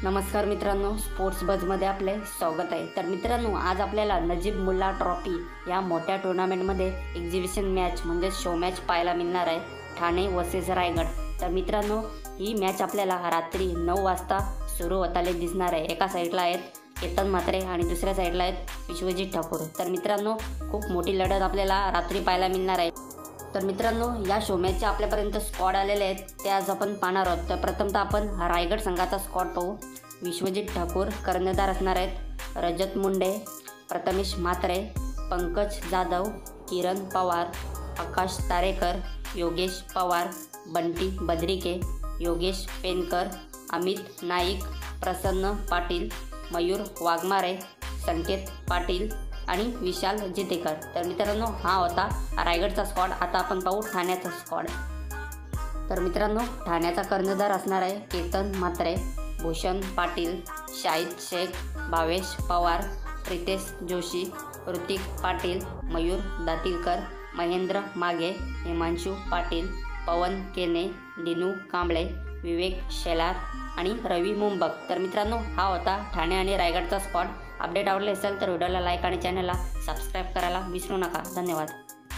नमस्कार मित्रांनो, स्पोर्ट्स बजमध्ये आपले स्वागत आहे। तर मित्रांनो, आज आपल्याला नजीब मुल्ला ट्रॉफी या मोठ्या टुर्नामेंटमध्ये एक्झिबिशन मॅच म्हणजे शो मॅच पाहायला मिळणार आहे, ठाणे वर्सेस रायगड। तर मित्रांनो, ही मॅच आपल्याला रात्री 9 वाजता सुरू होताना दिसणार आहे। एका साईडला आहेत केतन म्हात्रे आणि दुसऱ्या साईडला आहेत विश्वजित ठाकूर। तर मित्रांनो, खूप मोठी लढत आपल्याला रात्री पाहायला मिळणार आहे। तर मित्रांनो, या शो मॅचचे आपल्यापर्यंत स्क्वॉड आलेले आहेत, ते आज आपण पाहणार आहोत। तर प्रथमतः आपण रायगड संघाचा स्क्वॉड पाहू। विश्वजित ठाकूर कर्णधार असणार आहेत, रजत मुंडे, प्रथमेश म्हात्रे, पंकज जाधव, किरण पवार, आकाश तारेकर, योगेश पवार, बंटी बद्रिके, योगेश पेनकर, अमित नाईक, प्रसन्न पाटील, मयूर वाघमारे, संकेत पाटील आणि विशाल जितेकर। तर मित्रांनो, हा होता रायगडचा स्क्वॉड। आता आपण पाहू ठाण्याचा स्क्वॉड। तर मित्रांनो, ठाण्याचा कर्णधार असणार आहे केतन म्हात्रे, भूषण पाटील, शाहिद शेख, भावेश पवार, प्रितेश जोशी, ऋतिक पाटील, मयूर दातीलकर, महेंद्र मागे, हिमांशू पाटील, पवन केने, दिनू कांबळे, विवेक शेलार आणि रवी मुंबक। तर मित्रांनो, हा होता ठाणे आणि रायगडचा स्क्वॉड। अपडेट आवडले असेल तर व्हिडिओला लाईक आणि चॅनलला सबस्क्राईब करायला विसरू नका। धन्यवाद।